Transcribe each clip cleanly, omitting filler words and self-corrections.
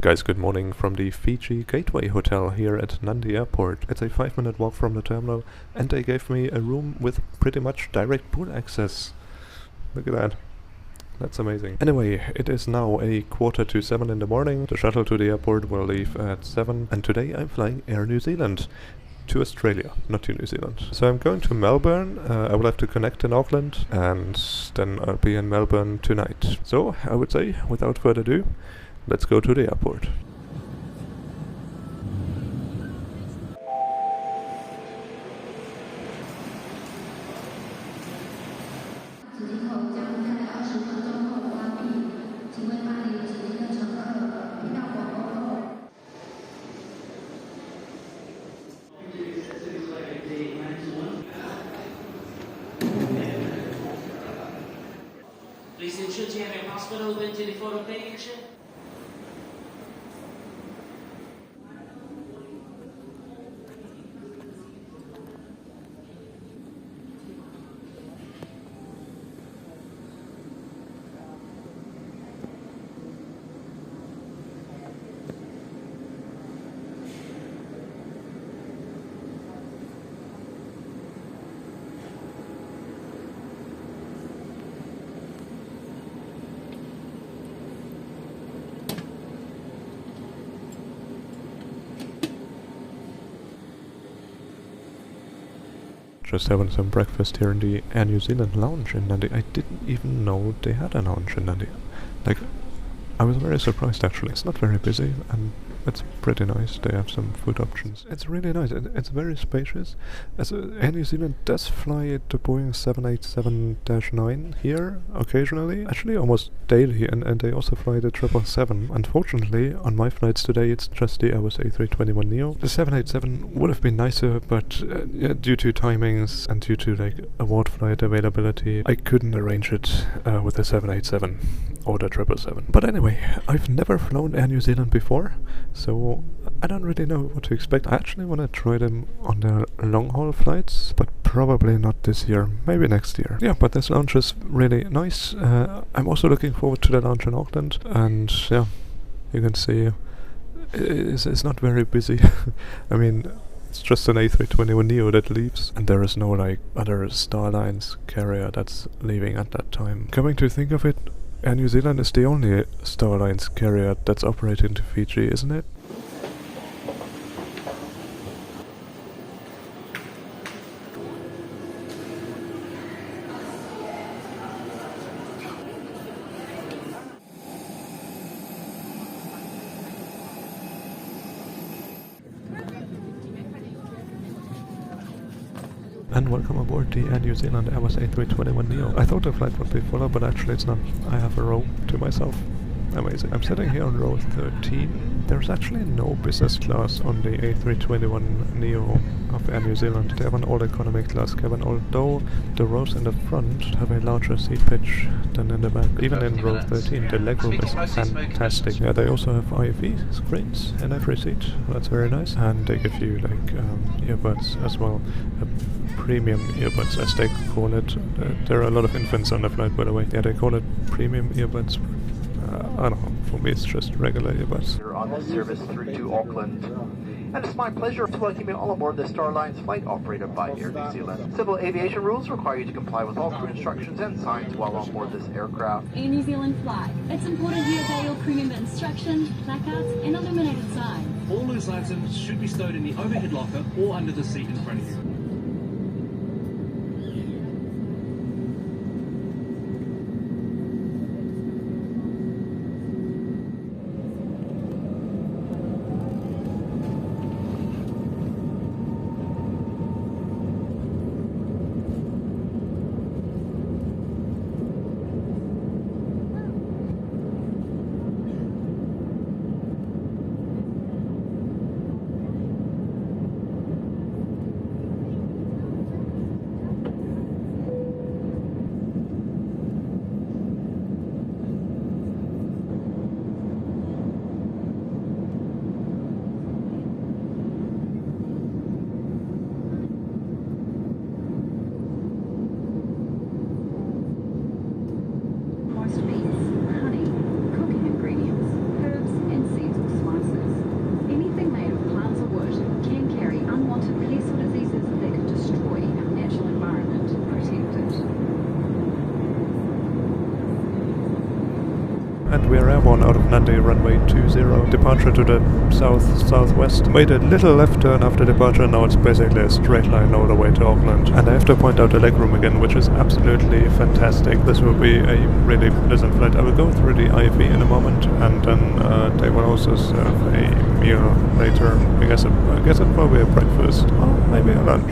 Guys, good morning from the Fiji Gateway Hotel here at Nadi Airport. It's a 5-minute walk from the terminal, and they gave me a room with pretty much direct pool access. Look at that. That's amazing. Anyway, it is now a 6:45 in the morning. The shuttle to the airport will leave at 7, and today I'm flying Air New Zealand to Australia, not to New Zealand. So I'm going to Melbourne. I will have to connect in Auckland, and then I'll be in Melbourne tonight. So I would say, without further ado, let's go to the airport. Please ensure to have your passport open to the photo pay action. Just having some breakfast here in the Air New Zealand lounge in Nadi. I didn't even know they had a lounge in Nadi. Like, I was very surprised actually. It's not very busy and it's pretty nice. They have some food options. It's really nice. It's very spacious. Air New Zealand does fly the Boeing 787-9 here occasionally. Actually almost daily, and they also fly the 777. Unfortunately, on my flights today it's just the Airbus A321neo. The 787 would have been nicer, but yeah, due to timings and due to like award flight availability, I couldn't arrange it with the 787 or the 777. But anyway, I've never flown Air New Zealand before, so I don't really know what to expect. I actually want to try them on the long-haul flights, but probably not this year, maybe next year. Yeah, but this lounge is really nice. I'm also looking forward to the lounge in Auckland, and yeah, you can see it's not very busy. I mean, it's just an A321neo that leaves, and there is no like other Starlines carrier that's leaving at that time. Coming to think of it, Air New Zealand is the only Starlines carrier that's operating to Fiji, isn't it? And welcome aboard the Air New Zealand Airbus A321neo. I thought the flight would be fuller, but actually it's not. I have a row to myself. Amazing. I'm sitting here on row 13. There's actually no business class on the A321neo of Air New Zealand. They have an all-economy class cabin, although the rows in the front have a larger seat pitch than in the back. Even in row 13, the legroom is fantastic. Yeah, they also have IFE screens in every seat. That's very nice. And they give you like earbuds as well. Premium earbuds, as they call it. There are a lot of infants on the flight, by the way. Yeah, they call it premium earbuds. I don't know, for me it's just regular earbuds. You're on this service through to Auckland. And it's my pleasure to welcome you all aboard the Starlines flight operated by Air New Zealand. Civil aviation rules require you to comply with all crew instructions and signs while on board this aircraft. Air New Zealand flight. It's important you obey all crew member instructions, placards and illuminated signs. All loose items should be stowed in the overhead locker or under the seat in front of you. airborne out of Nadi, runway 20, departure to the south-southwest. Made a little left turn after departure, now it's basically a straight line all the way to Auckland. And I have to point out the legroom again, which is absolutely fantastic. This will be a really pleasant flight. I will go through the IV in a moment, and then they will also serve a meal later. I guess it's probably a breakfast, or maybe a lunch.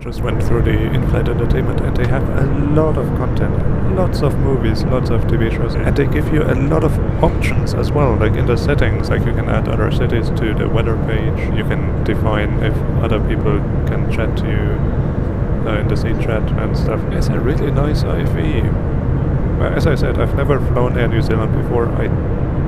Just went through the in-flight entertainment, and they have a lot of content, lots of movies, lots of TV shows, and they give you a lot of options as well, like in the settings, like you can add other cities to the weather page, you can define if other people can chat to you in the seat chat and stuff. It's a really nice IV. As I said, I've never flown Air New Zealand before. I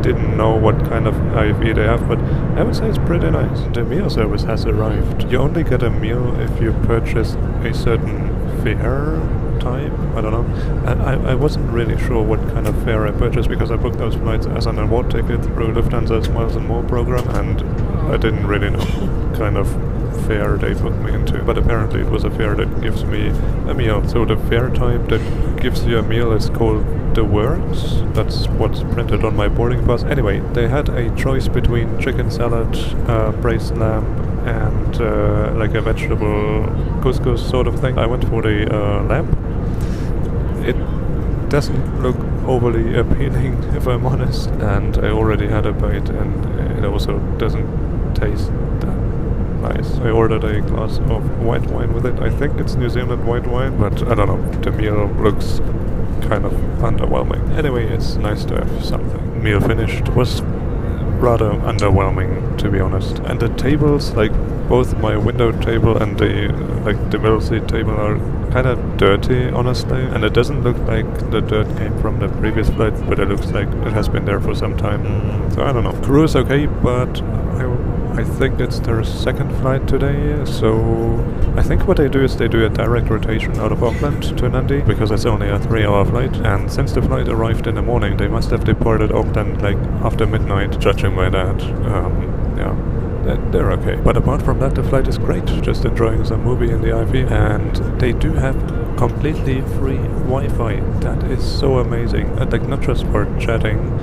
didn't know what kind of IV they have, but I would say it's pretty nice. The meal service has arrived. You only get a meal if you purchase a certain fare type. I don't know. And I wasn't really sure what kind of fare I purchased, because I booked those flights as an award ticket through Lufthansa's Miles and More program, and I didn't really know what kind of fare they put me into. But apparently it was a fare that gives me a meal. So the fare type that gives you a meal is called the words. That's what's printed on my boarding pass. Anyway, they had a choice between chicken salad, braised lamb, and like a vegetable couscous sort of thing. I went for the lamb. It doesn't look overly appealing, if I'm honest, and I already had a bite, and it also doesn't taste that nice. I ordered a glass of white wine with it. I think it's New Zealand white wine, but I don't know. The meal looks kind of underwhelming. Anyway, it's nice to have something. Meal finished was rather underwhelming, to be honest. And the tables, like both my window table and the middle seat table, are kind of dirty, honestly. And it doesn't look like the dirt came from the previous flight, but it looks like it has been there for some time. So I don't know. Crew is okay, but I think it's their second flight today, so I think what they do is they do a direct rotation out of Auckland to Nadi, because it's only a 3-hour flight, and since the flight arrived in the morning, they must have departed Auckland like after midnight, judging by that. Yeah, they're okay. But apart from that, the flight is great, just enjoying some movie in the IV, and they do have completely free Wi-Fi. That is so amazing. Like, not just for chatting,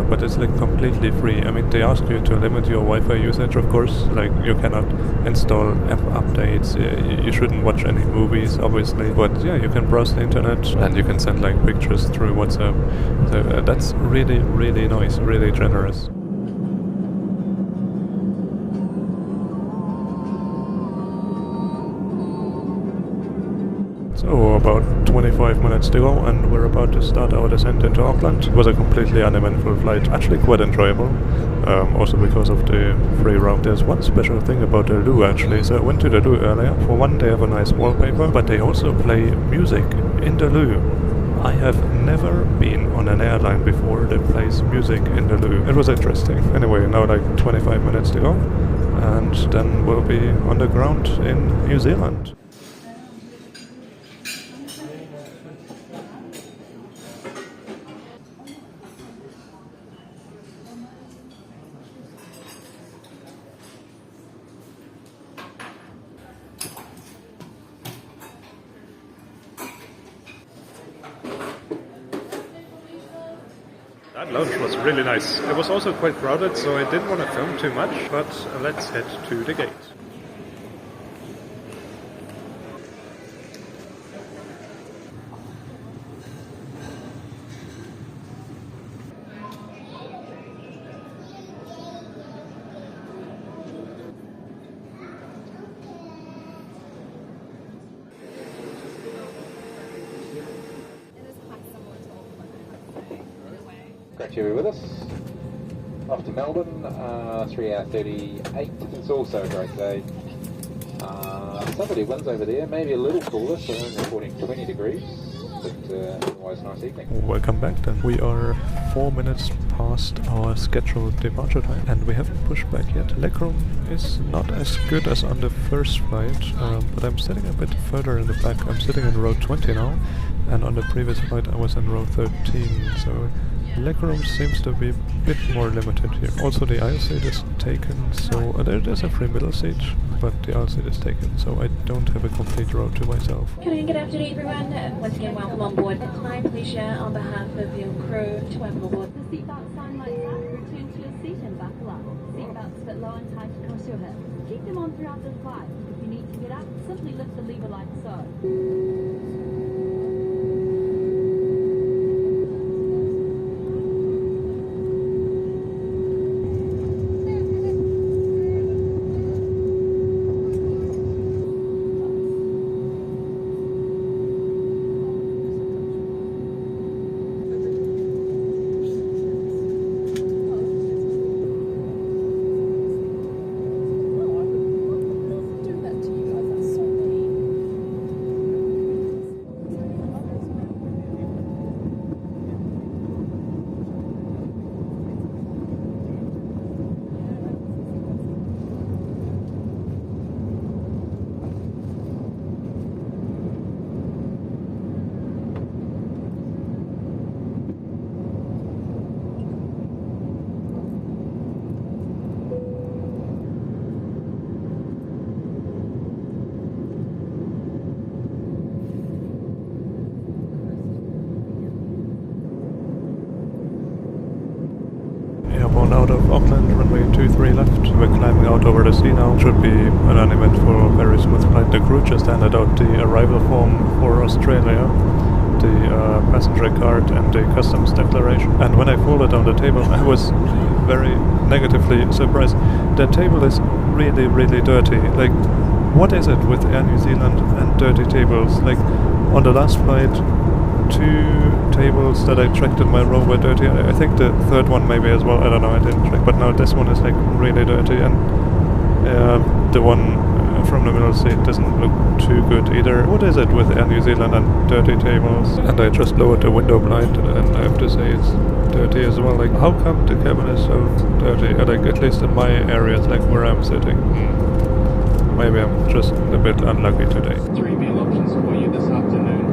but it's like completely free. I mean, they ask you to limit your Wi-Fi usage, of course. Like, you cannot install app updates, you shouldn't watch any movies, obviously, but yeah, you can browse the internet, and you can send like pictures through WhatsApp. So that's really, really nice, really generous. So about 25 minutes to go, and we're about to start our descent into Auckland. It was a completely uneventful flight, actually quite enjoyable, also because of the free roam. There's one special thing about the loo, actually. So I went to the loo earlier. For one, they have a nice wallpaper, but they also play music in the loo. I have never been on an airline before that plays music in the loo. It was interesting. Anyway, now like 25 minutes to go, and then we'll be on the ground in New Zealand. That lounge was really nice. It was also quite crowded, so I didn't want to film too much, but let's head to the gate. Great to have you with us. Off to Melbourne, 3 hour 38. It's also a great day. Somebody winds over there, maybe a little cooler, so I'm reporting 20 degrees, but otherwise nice evening. Welcome back then. We are 4 minutes past our scheduled departure time and we haven't pushed back yet. Legroom is not as good as on the first flight, but I'm sitting a bit further in the back. I'm sitting in row 20 now, and on the previous flight I was in row 13, so legroom seems to be a bit more limited here. Also the aisle seat is taken, so there's a free middle seat, but the aisle seat is taken, so I don't have a complete row to myself. Good afternoon everyone. Once again, welcome on board. It's my pleasure on behalf of your crew to welcome aboard. The seatbelt sign lights up. Return to your seat and buckle up. Seatbelts fit low and tight across your hips. Keep them on throughout the flight. If you need to get up, simply lift the lever like so. Airborne out of Auckland, runway 23 left. We're climbing out over the sea now. Should be an uneventful, very smooth flight. The crew just handed out the arrival form for Australia, the passenger card and the customs declaration. And when I folded on the table, I was very negatively surprised. The table is really, really dirty. Like, what is it with Air New Zealand and dirty tables? Like, on the last flight, 2 tables that I tracked in my row were dirty. I think the third one maybe as well. I don't know, I didn't check. But now this one is like really dirty, and the one from the middle seat doesn't look too good either. What is it with Air New Zealand and dirty tables? And I just lowered the window blind, and I have to say it's dirty as well. Like, how come the cabin is so dirty? Like, at least in my areas, like where I'm sitting. Maybe I'm just a bit unlucky today. 3 meal options for you this afternoon.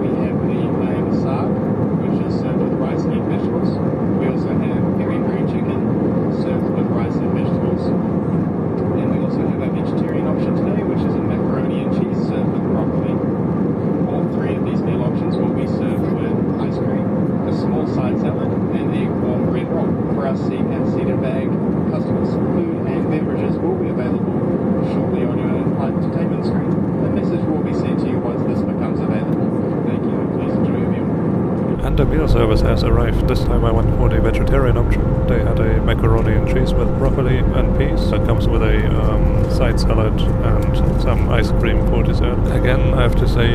We have the lamb sarg, which is served with rice and vegetables. We also have peri-peri chicken, served with rice and vegetables. And we also have a vegetarian option today, which is a macaroni and cheese served with broccoli. All 3 of these meal options will be served with ice cream, a small side salad, and a warm bread roll. For our seat and seated bag customers, food and beverages will be available shortly on your in-flight entertainment screen. A message will be sent to you once this becomes available. Thank you, and please enjoy your meal. And the meal service has arrived. This time I went for the vegetarian option. They had a macaroni and cheese with broccoli and peas. That comes with a side salad and some ice cream for dessert. Again, I have to say,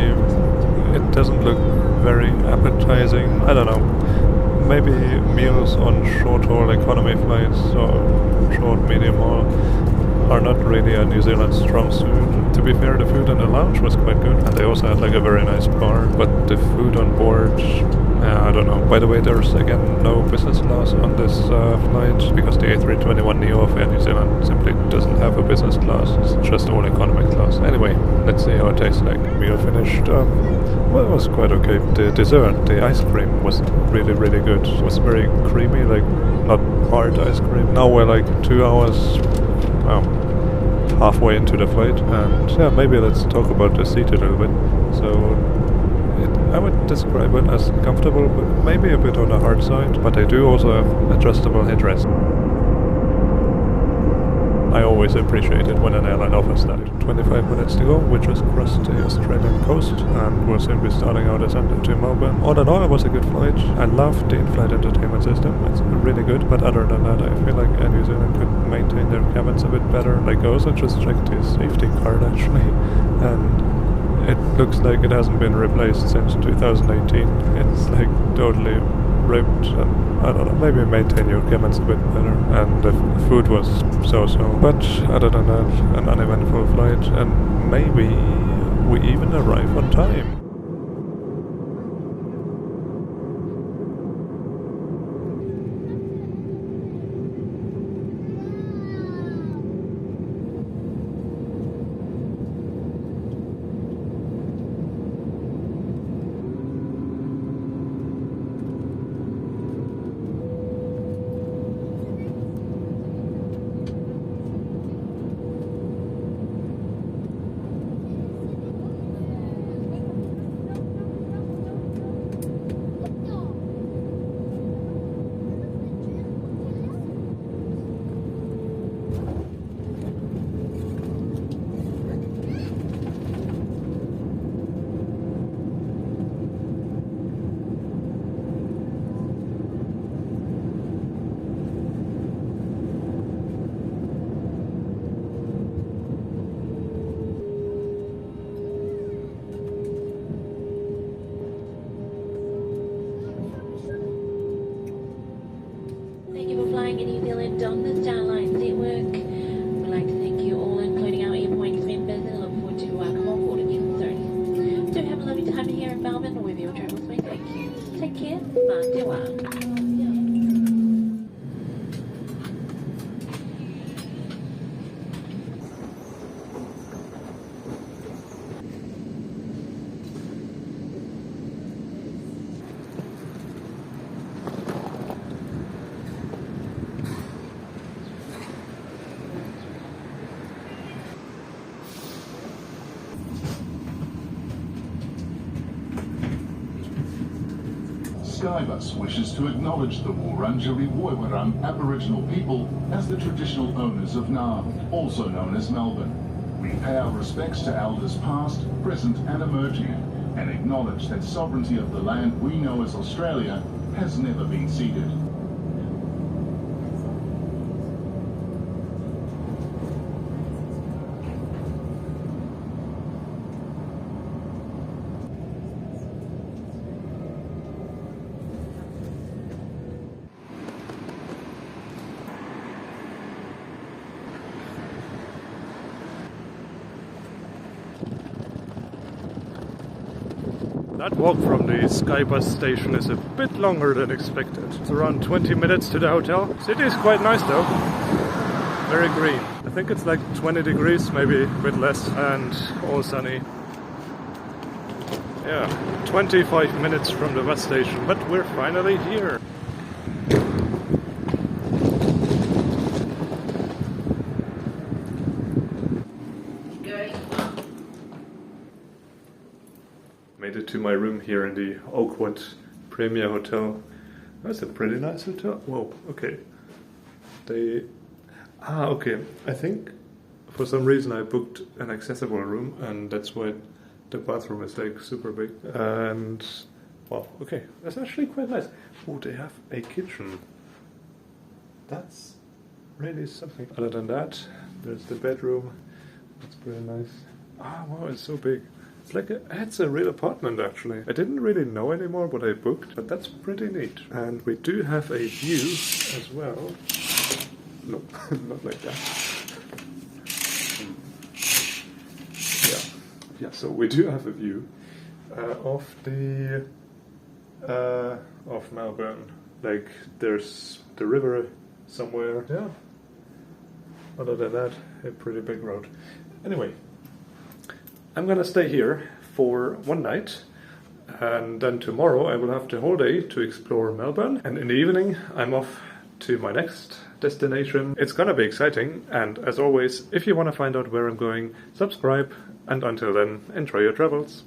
it doesn't look very appetizing. I don't know. maybe meals on short-haul economy flights or short, medium haul are not really a New Zealand strong suit. To be fair, the food in the lounge was quite good, and they also had like a very nice bar, but the food on board, I don't know. By the way, there's again no business class on this flight, because the A321neo of Air New Zealand simply doesn't have a business class, it's just all economic class. Anyway, let's see how it tastes like. Meal finished, well, it was quite okay. The dessert, the ice cream was really, really good. It was very creamy, like not hard ice cream. Now we're like 2 hours, halfway into the flight, and yeah, maybe let's talk about the seat a little bit. So I would describe it as comfortable, but maybe a bit on the hard side, but they do also have adjustable headrests. I always appreciate it when an airline offers that. 25 minutes to go, we just crossed the Australian coast and we'll soon be starting our descent into Melbourne. All in all, it was a good flight. I love the in-flight entertainment system, it's really good, but other than that, I feel like Air New Zealand could maintain their cabins a bit better. Like, I also just checked the safety card actually, and it looks like it hasn't been replaced since 2018. It's like totally ripped, and I don't know, maybe maintain your cabins a bit better. And the food was so-so, but other than that, an uneventful flight, and maybe we even arrive on time. Thank you for flying in New Zealand on the Starline network. We'd like to thank you all, including our Airpoints members, and look forward to come on board again soon. Do have a lovely time here in Melbourne, wherever your travels may take you. Take care. Mā te wā. Skybus wishes to acknowledge the Wurundjeri Woiwurrung Aboriginal people as the traditional owners of Naarm, also known as Melbourne. We pay our respects to elders past, present and emerging, and acknowledge that sovereignty of the land we know as Australia has never been ceded. That walk from the Skybus station is a bit longer than expected. It's around 20 minutes to the hotel. City is quite nice though. Very green. I think it's like 20 degrees, maybe a bit less, and all sunny. Yeah, 25 minutes from the bus station, but we're finally here. Made it to my room here in the Auckland Premier Hotel. That's a pretty nice hotel. Whoa, okay. Okay. I think for some reason I booked an accessible room, and that's why the bathroom is like super big. And well, okay, that's actually quite nice. Oh, they have a kitchen. That's really something. Other than that, there's the bedroom. That's pretty nice. Ah, wow, it's so big. It's a real apartment actually. I didn't really know anymore what I booked, but that's pretty neat. And we do have a view as well. No, not like that. Yeah, so we do have a view of Melbourne. Like there's the river somewhere. Yeah. Other than that, a pretty big road. Anyway, I'm gonna stay here for one night, and then tomorrow I will have the whole day to explore Melbourne, and in the evening I'm off to my next destination. It's gonna be exciting, and as always, if you want to find out where I'm going, subscribe, and until then, enjoy your travels.